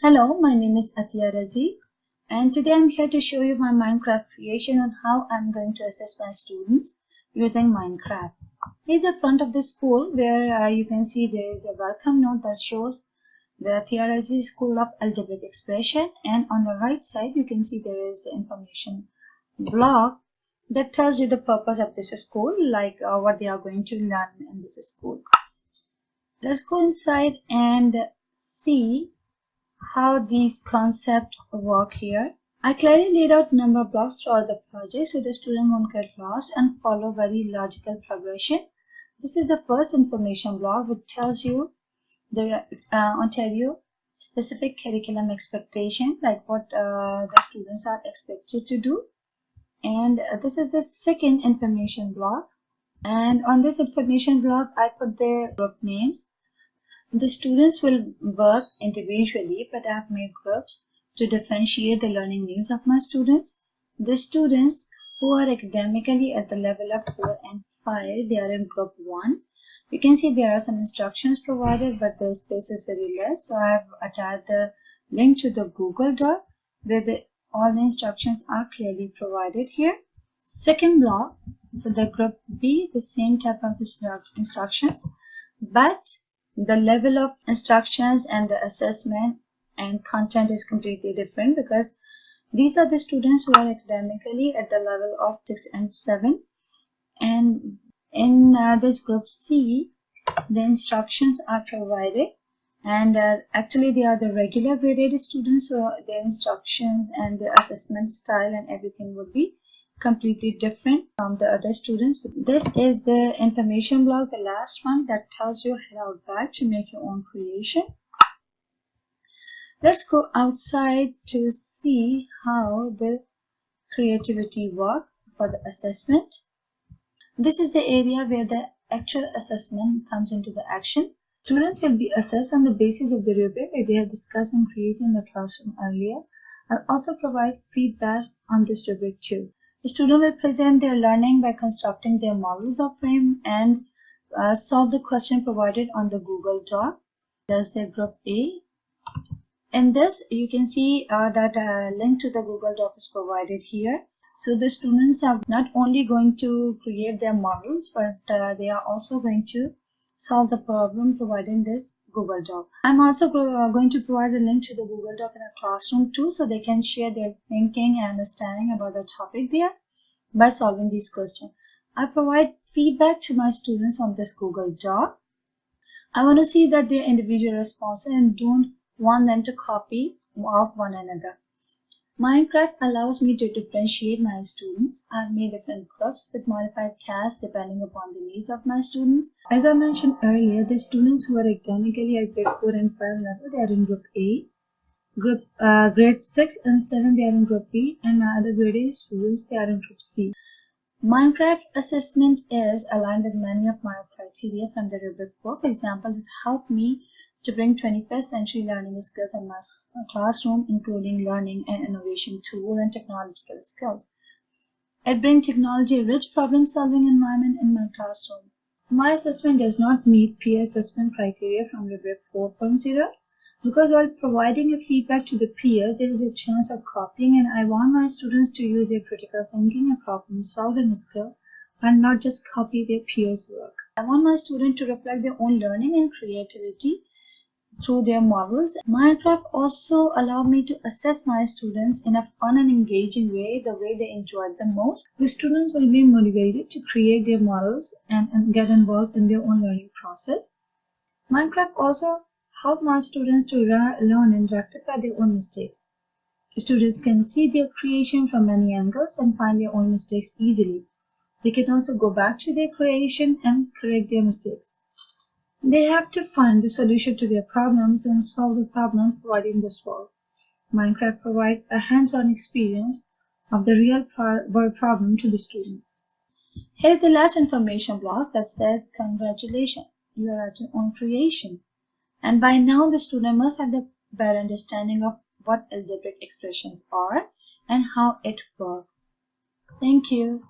Hello, my name is Atiya Razi, and today I'm here to show you my Minecraft creation and how I'm going to assess my students using Minecraft. Here's the front of the school where you can see there is a welcome note that shows the Atiya Razi School of Algebraic Expression, and on the right side you can see there is the information block that tells you the purpose of this school, like what they are going to learn in this school. Let's go inside and see how these concepts work here. I clearly laid out number blocks throughout the project so the student won't get lost and follow very logical progression. This is the first information block which tells you the Ontario specific curriculum expectation, like what the students are expected to do. And this is the second information block. And on this information block, I put the group names. The students will work individually, but I have made groups to differentiate the learning needs of my students. The students who are academically at the level of 4 and 5, they are in group 1. You can see there are some instructions provided, but the space is very less. So I have attached the link to the Google Doc where all the instructions are clearly provided here. Second block for the group B, the same type of instructions, but the level of instructions and the assessment and content is completely different because these are the students who are academically at the level of 6 and 7, and in this group C the instructions are provided, and actually they are the regular graded students, so their instructions and the assessment style and everything would be completely different from the other students. This is the information block, the last one, that tells you head out back to make your own creation. Let's go outside to see how the creativity work for the assessment. This is the area where the actual assessment comes into the action. Students will be assessed on the basis of the rubric that they have discussed and created in the classroom earlier. I'll also provide feedback on this rubric too. The student will present their learning by constructing their models of frame and solve the question provided on the Google Doc. There's the group A. In this, you can see that a link to the Google Doc is provided here. So the students are not only going to create their models, but they are also going to solve the problem provided in this Google Doc. I'm also going to provide a link to the Google Doc in a classroom too, so they can share their thinking and understanding about the topic there by solving these questions. I provide feedback to my students on this Google Doc. I want to see that their individual responses and don't want them to copy off one another. Minecraft allows me to differentiate my students. I've made different groups with modified tasks depending upon the needs of my students. As I mentioned earlier, the students who are academically at grade 4 and 5 level, they are in group A. Grade 6 and 7, they are in group B, and my other grade A students, they are in group C. Minecraft assessment is aligned with many of my criteria from the rubric 4. For example, it helped me to bring 21st century learning skills in my classroom, including learning and innovation tool and technological skills. It brings technology-rich problem-solving environment in my classroom. My assessment does not meet peer assessment criteria from rubric 4.0 because while providing a feedback to the peer, there is a chance of copying, and I want my students to use their critical thinking and problem-solving skill and not just copy their peers' work. I want my students to reflect their own learning and creativity through their models. Minecraft also allowed me to assess my students in a fun and engaging way, the way they enjoyed the most. The students will be motivated to create their models and get involved in their own learning process. Minecraft also helped my students to learn and rectify their own mistakes. Students can see their creation from many angles and find their own mistakes easily. They can also go back to their creation and correct their mistakes. They have to find the solution to their problems and solve the problem provided in this world. Minecraft provides a hands-on experience of the real world problem to the students. Here's the last information block that said, congratulations, you are at your own creation. And by now the student must have the better understanding of what algebraic expressions are and how it works. Thank you.